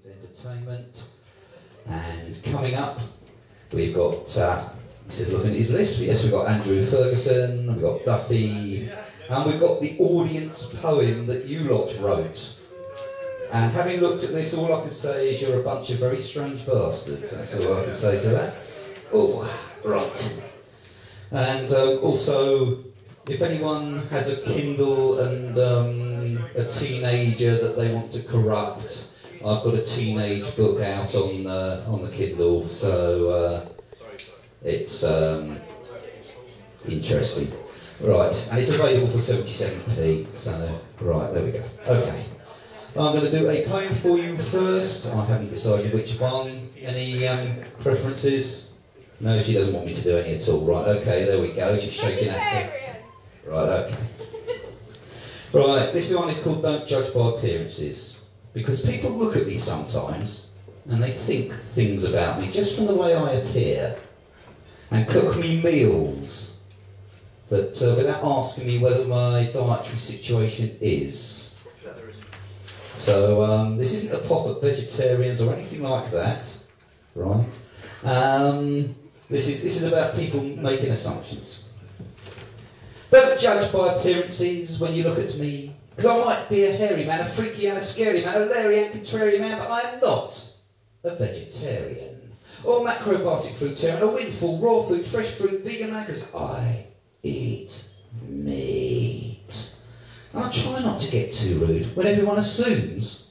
Entertainment. And coming up, we've got, he says looking at his list, yes, we've got Andrew Ferguson, we've got Duffy, and we've got the audience poem that you lot wrote. And having looked at this, all I can say is you're a bunch of very strange bastards. That's all I can say to that. Oh, right. And also, if anyone has a Kindle and a teenager that they want to corrupt, I've got a teenage book out on the Kindle, so it's interesting. Right, and it's available for 77p, so, right, there we go. Okay. I'm going to do a poem for you first. I haven't decided which one. Any preferences? No, she doesn't want me to do any at all. Right, okay, there we go. She's shaking her head. Right, okay. Right, this one is called Don't Judge by Appearances. Because people look at me sometimes and they think things about me just from the way I appear and cook me meals, but without asking me whether my dietary situation is. So this isn't a pop at vegetarians or anything like that, right? This is about people making assumptions. Don't judge by appearances when you look at me, because I might be a hairy man, a freaky and a scary man, a leery and contrary man, but I am not a vegetarian or macrobiotic fruitarian, a windfall, raw food, fresh fruit, vegan man, because I eat meat. And I try not to get too rude when everyone assumes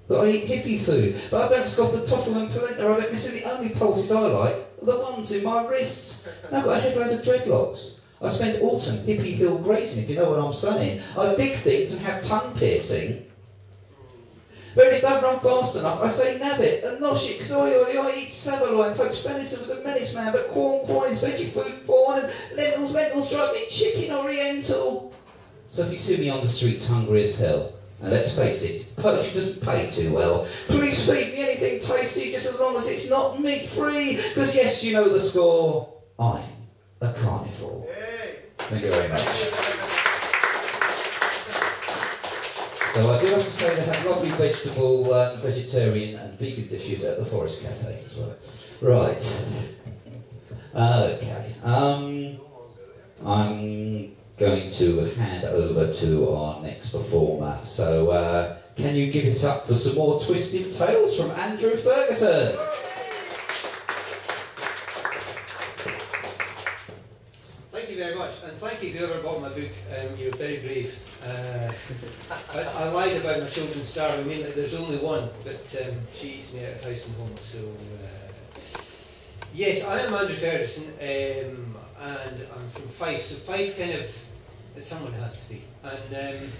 that I eat hippie food, but I don't scoff the toffee and polenta. I don't miss it. The only pulses I like are the ones in my wrists. And I've got a headload of dreadlocks. I spend autumn hippie hill grazing, if you know what I'm saying. I dig things and have tongue piercing. But if it don't run fast enough, I say nab it and nosh it, because I eat saveloy and poached venison with a menace man, but corn is veggie food, fawn, and lentils, dried meat, chicken, oriental. So if you see me on the streets hungry as hell, and let's face it, poetry doesn't pay too well, please feed me anything tasty, just as long as it's not meat-free, because yes, you know the score, I'm a carnivore. Thank you very much. So I do have to say they have lovely vegetable, vegetarian and vegan dishes at the Forest Cafe as well. Right. Okay. I'm going to hand over to our next performer. So can you give it up for some more twisted tales from Andrew Ferguson? Thank you very much, and thank you whoever bought my book. You're very brave. I lied about my children starving. I mean, there's only one, but she eats me out of house and home. So yes, I am Andrew Ferguson, and I'm from Fife. So Fife kind of, someone has to be, and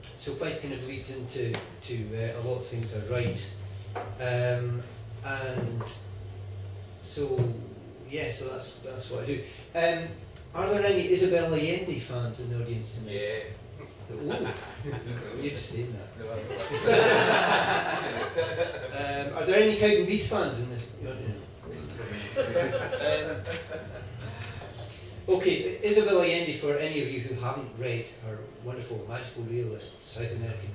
so Fife kind of leads into a lot of things I write, and so. Yeah, so that's what I do. Are there any Isabel Allende fans in the audience tonight? Yeah. Ooh. You're just saying that. Are there any Cow and Beast fans in the audience? Okay, Isabel Allende, for any of you who haven't read her wonderful magical realist South American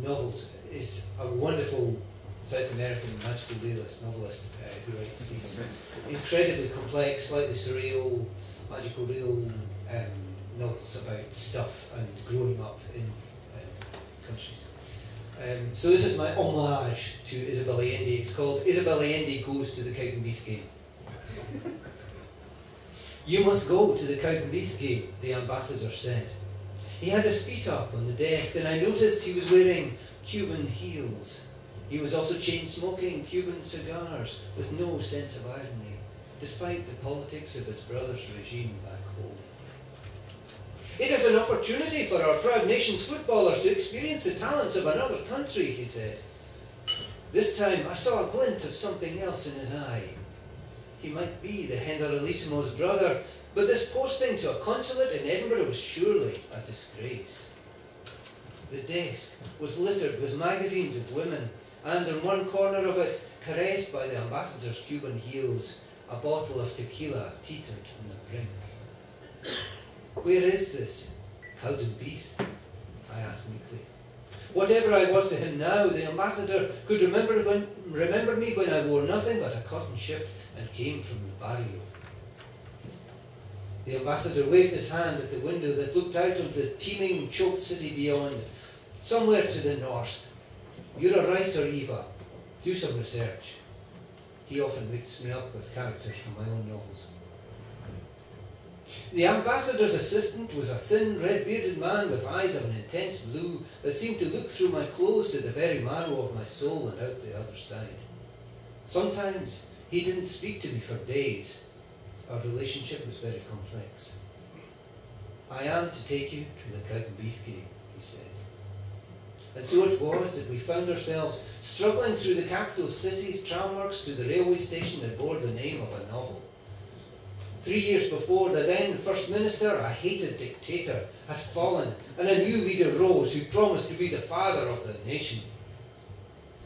novels, is a wonderful South American magical realist novelist who writes these incredibly complex, slightly surreal, magical real novels about stuff and growing up in countries. So this is my homage to Isabel Allende. It's called Isabel Allende Goes to the Cow and Beast Game. You must go to the Cow and Beast Game, the ambassador said. He had his feet up on the desk and I noticed he was wearing Cuban heels. He was also chain-smoking Cuban cigars with no sense of irony, despite the politics of his brother's regime back home. It is an opportunity for our proud nation's footballers to experience the talents of another country, he said. This time I saw a glint of something else in his eye. He might be the Generalissimo's brother, but this posting to a consulate in Edinburgh was surely a disgrace. The desk was littered with magazines of women, and in one corner of it, caressed by the ambassador's Cuban heels, a bottle of tequila teetered on the brink. Where is this Cow and Beast? I asked meekly. Whatever I was to him now, the ambassador could remember me when I wore nothing but a cotton shift and came from the barrio. The ambassador waved his hand at the window that looked out onto the teeming, choked city beyond, somewhere to the north. You're a writer, Eva. Do some research. He often mixed me up with characters from my own novels. The ambassador's assistant was a thin, red-bearded man with eyes of an intense blue that seemed to look through my clothes to the very marrow of my soul and out the other side. Sometimes he didn't speak to me for days. Our relationship was very complex. I am to take you to the Cowdenbeath game, he said. And so it was that we found ourselves struggling through the capital city's tramworks to the railway station that bore the name of a novel. 3 years before, the then First Minister, a hated dictator, had fallen, and a new leader rose who promised to be the father of the nation.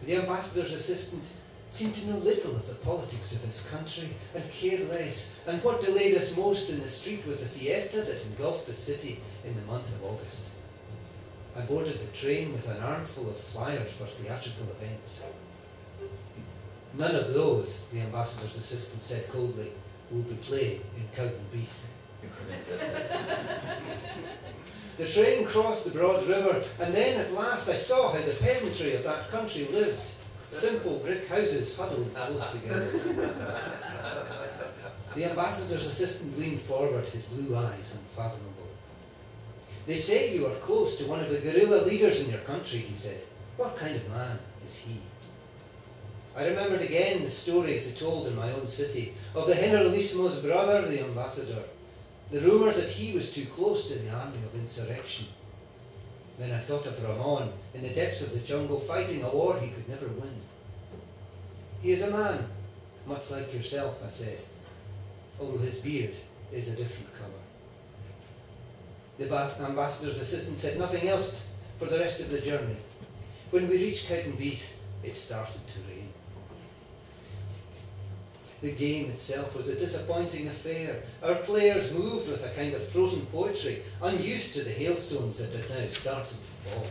The ambassador's assistant seemed to know little of the politics of his country and cared less, and what delayed us most in the street was the fiesta that engulfed the city in the month of August. I boarded the train with an armful of flyers for theatrical events. None of those, the ambassador's assistant said coldly, will be playing in Cowdenbeath. The train crossed the broad river, and then at last I saw how the peasantry of that country lived. Simple brick houses huddled close together. The ambassador's assistant leaned forward, his blue eyes unfathomable. They say you are close to one of the guerrilla leaders in your country, he said. What kind of man is he? I remembered again the stories they told in my own city of the Generalissimo's brother, the ambassador, the rumours that he was too close to the army of insurrection. Then I thought of Ramon in the depths of the jungle fighting a war he could never win. He is a man, much like yourself, I said, although his beard is a different colour. The ambassador's assistant said nothing else for the rest of the journey. When we reached Cowdenbeath, it started to rain. The game itself was a disappointing affair. Our players moved with a kind of frozen poetry, unused to the hailstones that had now started to fall.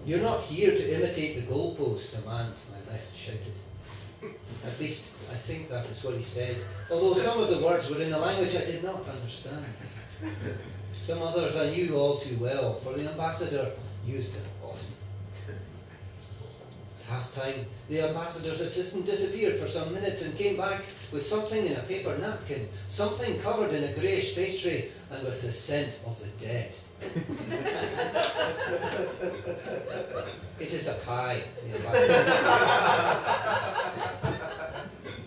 You're not here to imitate the goalposts, a man to my left shouted. At least, I think that is what he said, although some of the words were in a language I did not understand. Some others I knew all too well, for the ambassador used them often. At half-time, the ambassador's assistant disappeared for some minutes and came back with something in a paper napkin, something covered in a greyish pastry and with the scent of the dead. It is a pie, the ambassador said.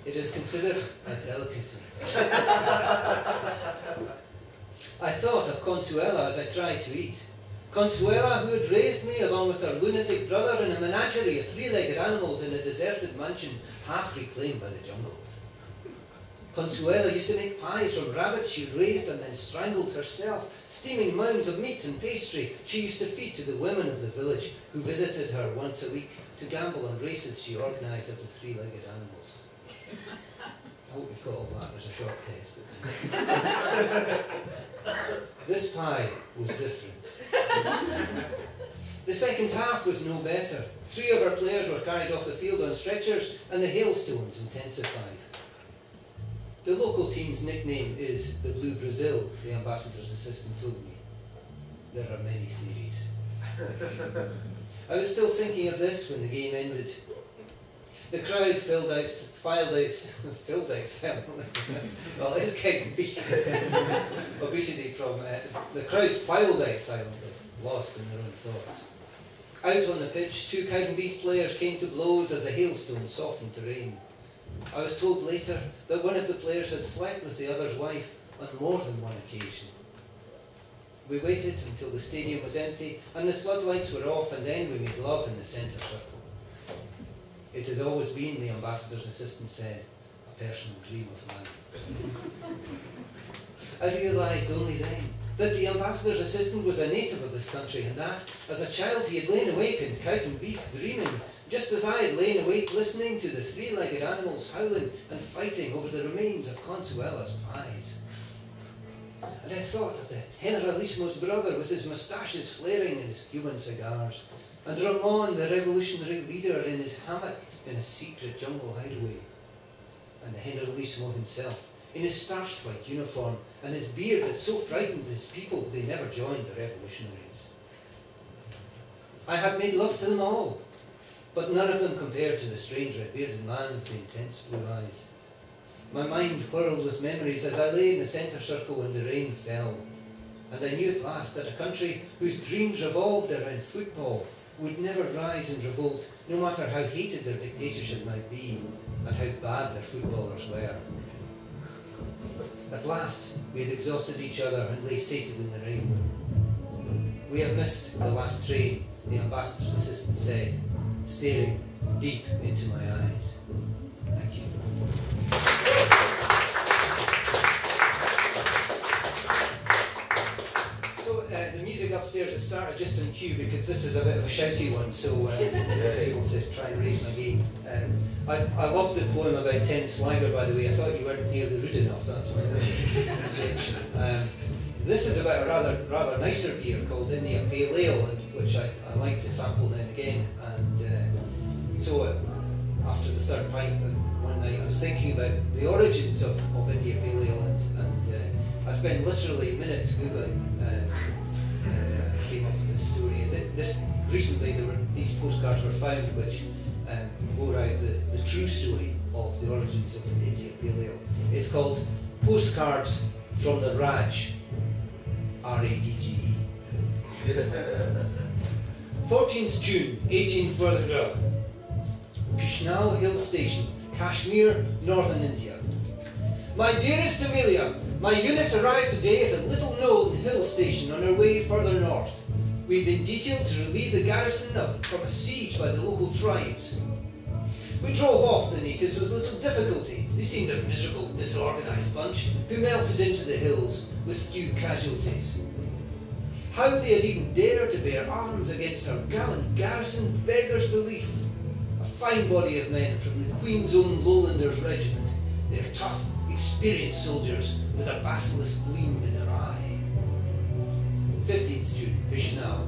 It is considered a delicacy. I thought of Consuela as I tried to eat. Consuela, who had raised me along with her lunatic brother in a menagerie of three-legged animals in a deserted mansion half reclaimed by the jungle. Consuela used to make pies from rabbits she'd raised and then strangled herself, steaming mounds of meat and pastry she used to feed to the women of the village who visited her once a week to gamble on races she organised of the three-legged animals. I hope you've got all that. There's a short test. This pie was different. The second half was no better. 3 of our players were carried off the field on stretchers and the hailstones intensified. The local team's nickname is the Blue Brazil, the ambassador's assistant told me. There are many theories. I was still thinking of this when the game ended. The crowd filed out well, it is Cowdenbeath. Obesity problem. The crowd filed out silently, lost in their own thoughts. Out on the pitch, 2 Cowdenbeath players came to blows as the hailstones softened to rain. I was told later that one of the players had slept with the other's wife on more than one occasion. We waited until the stadium was empty and the floodlights were off, and then we made love in the centre circle. It has always been, the ambassador's assistant said, a personal dream of mine. I realised only then that the ambassador's assistant was a native of this country, and that, as a child, he had lain awake in Cowdenbeath dreaming, just as I had lain awake listening to the three-legged animals howling and fighting over the remains of Consuela's pies. and I thought of the Generalissimo's brother with his moustaches flaring and his Cuban cigars, and Ramon, the revolutionary leader, in his hammock in a secret jungle hideaway, and the Generalissimo himself, in his starched white uniform, and his beard that so frightened his people they never joined the revolutionaries. I had made love to them all, but none of them compared to the strange red-bearded man with the intense blue eyes. My mind whirled with memories as I lay in the centre circle and the rain fell, and I knew at last that a country whose dreams revolved around football would never rise in revolt, no matter how hated their dictatorship might be, and how bad their footballers were. At last, we had exhausted each other and lay sated in the rain. We have missed the last train, the ambassador's assistant said, staring deep into my eyes. Thank you. So the music upstairs has started just on cue because this is a bit of a shouty one, so I'll be able to try and raise my game. I loved the poem about Terence Lager, by the way. I thought you weren't nearly rude enough, that's my objection. This is about a rather nicer beer called India Pale Ale, which I like to sample now and again. And so after the third pint one night, I was thinking about the origins of India Pale Ale, and I spent literally minutes Googling. Came up with this story. Recently, these postcards were found which bore out the true story of the origins of India Pale Ale. It's called Postcards from the Raj, R-A-D-G-E. 14th June, 1840. Kishnau Hill Station, Kashmir, Northern India. My dearest Amelia, my unit arrived today at a little known hill station on our way further north. We've been detailed to relieve the garrison from a siege by the local tribes. We drove off the natives with little difficulty. They seemed a miserable, disorganised bunch who melted into the hills with few casualties. How they had even dared to bear arms against our gallant garrison beggars belief. A fine body of men from the Queen's Own Lowlanders Regiment. They're tough, experienced soldiers with a basilisk gleam in their eye. 15th June, Kishnau.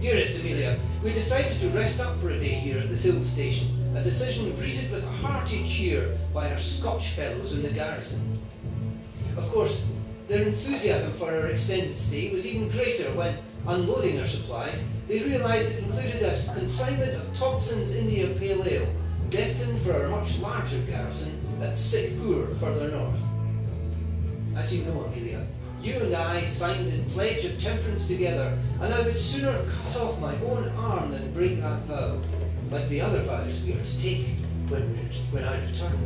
Dearest Amelia, we decided to rest up for a day here at this hill station, a decision greeted with a hearty cheer by our Scotch fellows in the garrison. Of course, their enthusiasm for our extended stay was even greater when, unloading our supplies, they realised it included a consignment of Thompson's India Pale Ale, destined for our much larger garrison at Sikpur further north. As you know, Amelia, you and I signed the Pledge of Temperance together, and I would sooner cut off my own arm than break that vow, like the other vows we are to take when I return.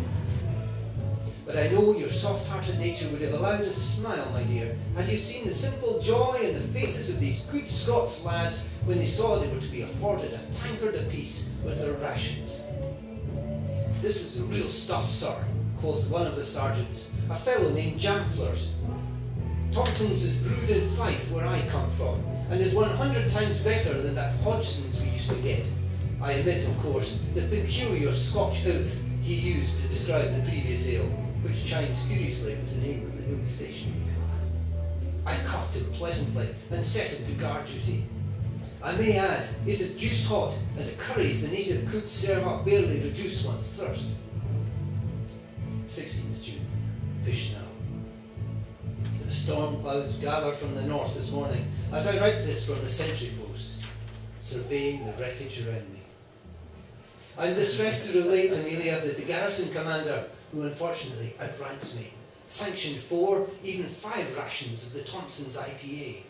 But I know your soft-hearted nature would have allowed a smile, my dear, had you seen the simple joy in the faces of these good Scots lads when they saw they were to be afforded a tankard apiece with their rations. This is the real stuff, sir, quoth one of the sergeants, a fellow named Jamflers. Thompson's is brewed in Fife, where I come from, and is 100 times better than that Hodgson's we used to get. I admit, of course, the peculiar Scotch oath he used to describe the previous ale, which chimes curiously with the name of the hill station. I cuffed him pleasantly and set him to guard duty. I may add, it is juiced hot, and the curries the native cooks serve up barely reduce one's thirst. 16th June, Kishnau. The storm clouds gather from the north this morning as I write this from the sentry post, surveying the wreckage around me. I am distressed to relate, Amelia, that the garrison commander, who unfortunately outranks me, sanctioned 4, even 5 rations of the Thompson's IPA.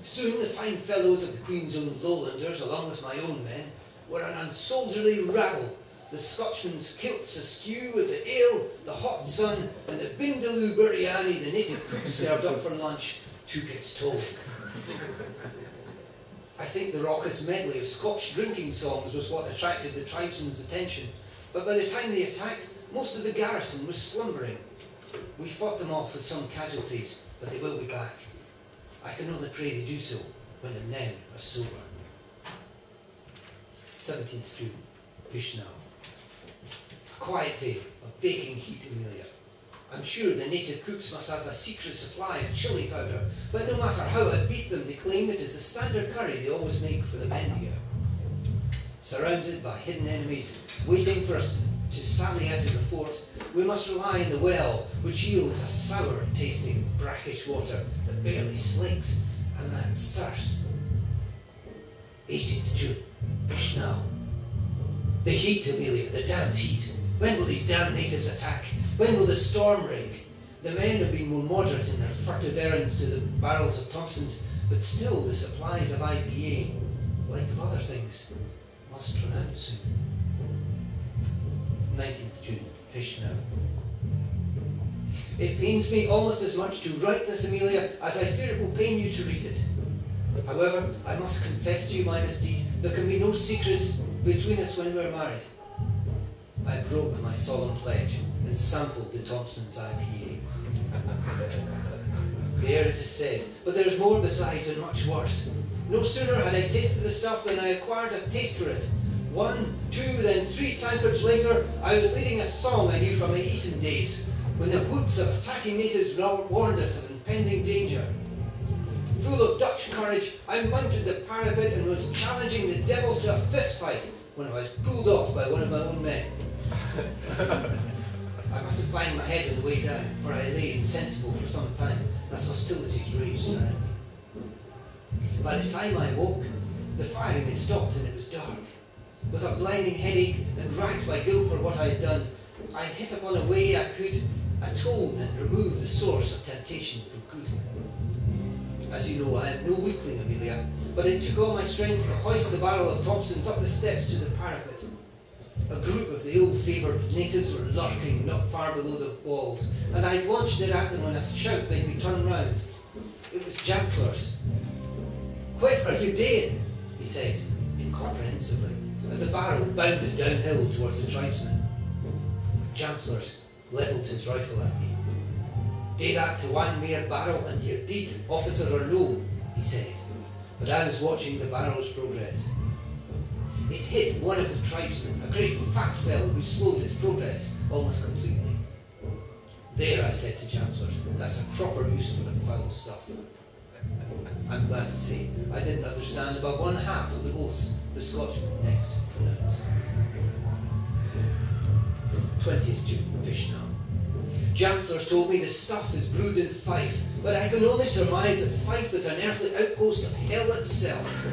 Soon the fine fellows of the Queen's Own Lowlanders, along with my own men, were an unsoldierly rabble, the Scotchman's kilts askew with the ale, the hot sun, and the Bindaloo biryani the native cook served up for lunch took its toll. I think the raucous medley of Scotch drinking songs was what attracted the tribesmen's attention, but by the time they attacked, most of the garrison was slumbering. We fought them off with some casualties, but they will be back. I can only pray they do so when the men are sober. 17th June, Kishnau. A quiet day of baking heat, Amelia. I'm sure the native cooks must have a secret supply of chili powder, but no matter how I beat them, they claim it is the standard curry they always make for the men here. Surrounded by hidden enemies, waiting for us to sally out of the fort, we must rely on the well, which yields a sour-tasting, brackish water that barely slakes a man's thirst. 18th June, bish now. The heat, Amelia, the damned heat. When will these damned natives attack? When will the storm break? The men have been more moderate in their furtive errands to the barrels of Thompson's, but still the supplies of IPA, like of other things, must run out soon. 19th June, fish now. It pains me almost as much to write this, Amelia, as I fear it will pain you to read it. However, I must confess to you my misdeed. There can be no secrets between us when we're married. I broke my solemn pledge and sampled the Thompson's IPA. There it is said, but there is more besides and much worse. No sooner had I tasted the stuff than I acquired a taste for it. 1, 2, then 3 tankards later, I was leading a song I knew from my Eton days, when the whoops of attacking natives warned us of impending danger. Full of Dutch courage, I mounted the parapet and was challenging the devils to a fist fight when I was pulled off by one of my own men. I must have banged my head on the way down, for I lay insensible for some time as hostilities raged around me. By the time I awoke, the firing had stopped and it was dark. With a blinding headache and racked by guilt for what I had done, I hit upon a way I could atone and remove the source of temptation for good. As you know, I am no weakling, Amelia, but it took all my strength to hoist the barrel of Thompson's up the steps to the parapet. A group of the ill-favoured natives were lurking not far below the walls, and I launched it at them when a shout made me turn round. It was Jamflers. "What are you doing?" he said, incomprehensibly, as the barrel bounded downhill towards the tribesmen. Jamflers levelled his rifle at me. "Do that to one mere barrel and you're dead, officer or no," he said, but I was watching the barrel's progress. It hit one of the tribesmen, a great fat fellow who slowed its progress almost completely. "There," I said to Jamflers, "that's a proper use for the foul stuff." I'm glad to say I didn't understand about 1/2 of the oaths the Scotchman next pronounced. 20th June, Vishnu. Jamflers told me the stuff is brewed in Fife, but I can only surmise that Fife is an earthly outpost of hell itself.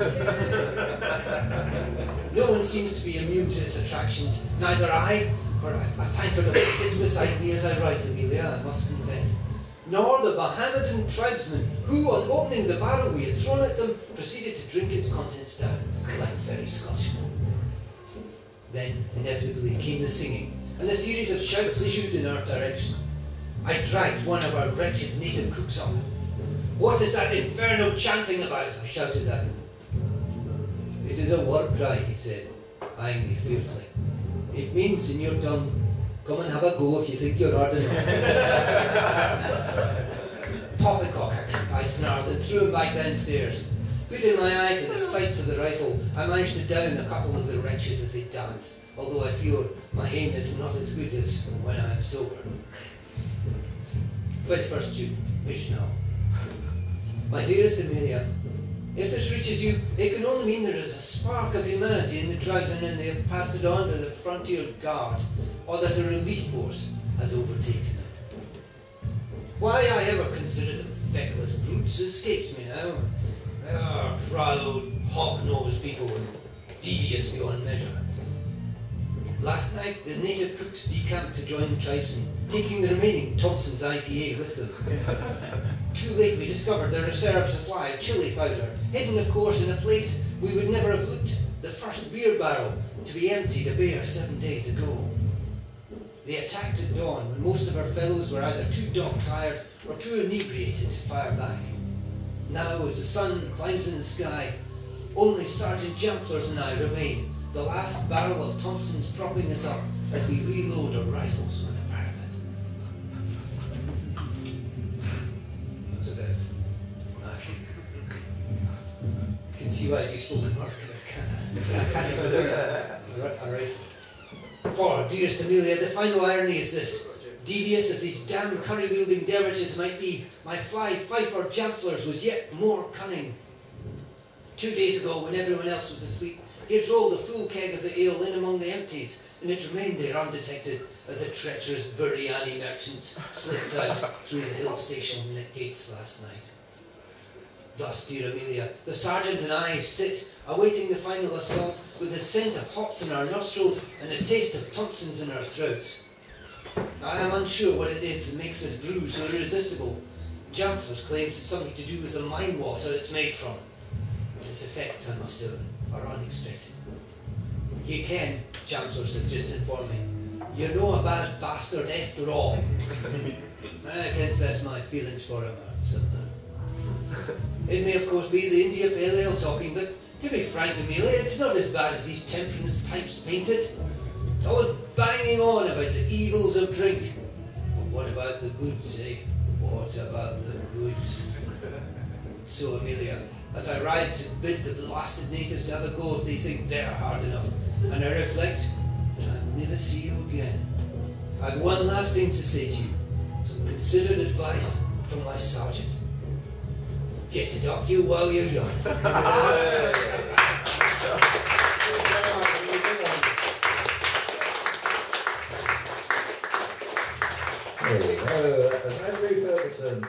No one seems to be immune to its attractions, neither I, for a tankard of it sits beside me as I write, Amelia, I must confess, nor the Mohammedan tribesmen who, on opening the barrel we had thrown at them, proceeded to drink its contents down, like very Scotchmen. Then, inevitably, came the singing, and a series of shouts issued in our direction. I dragged one of our wretched native cooks up. "What is that infernal chanting about?" I shouted at him. "It is a war cry," he said, eyeing me fearfully. "It means, in your tongue, come and have a go if you think you're hard enough." "Poppycock," I snarled and threw him back downstairs. Putting my eye to the sights of the rifle, I managed to down a couple of the wretches as they danced, although I fear my aim is not as good as when I am sober. 21st June, Vishnu. My dearest Amelia, if this reaches you, it can only mean there is a spark of humanity in the tribesmen and they have passed it on to the frontier guard, or that a relief force has overtaken them. Why I ever considered them feckless brutes escapes me now. They are proud, hawk-nosed people and devious beyond measure. Last night, the native cooks decamped to join the tribesmen, taking the remaining Thompson's IPA with them. Too late we discovered their reserve supply of chili powder, hidden of course in a place we would never have looked, the first beer barrel to be emptied a bare 7 days ago. They attacked at dawn when most of our fellows were either too dog-tired or too inebriated to fire back. Now as the sun climbs in the sky, only Sergeant Jamflers and I remain, the last barrel of Thompson's propping us up as we reload our rifles on the parapet. That's a bit of action. You can see why I do spoken word, I can't even do it. Alright. For, dearest Amelia, the final irony is this. Devious as these damn curry-wielding dervishes might be, my fly fifer jamflers was yet more cunning. 2 days ago, when everyone else was asleep, he had rolled a full keg of the ale in among the empties, and it remained there undetected as the treacherous biryani merchants slipped out through the hill station gates last night. Thus, dear Amelia, the sergeant and I sit, awaiting the final assault, with the scent of hops in our nostrils and the taste of Thompsons in our throats. I am unsure what it is that makes this brew so irresistible. Jamflers claims it's something to do with the mine water it's made from, but its effects, I must own, are unexpected. Ye ken, Jamflers has just informed me, you're no a bad bastard after all. I confess my feelings for him are similar. It may of course be the India Pale Ale talking, but to be frank, Amelia, it's not as bad as these temperance types paint it. It's always banging on about the evils of drink. But what about the goods, eh? What about the goods? So, Amelia, as I ride to bid the blasted natives to have a go if they think they're hard enough, and I reflect that I'll never see you again, I've one last thing to say to you, some considered advice from my sergeant. Get it up you while you're young. There we go. That was Andrew Ferguson.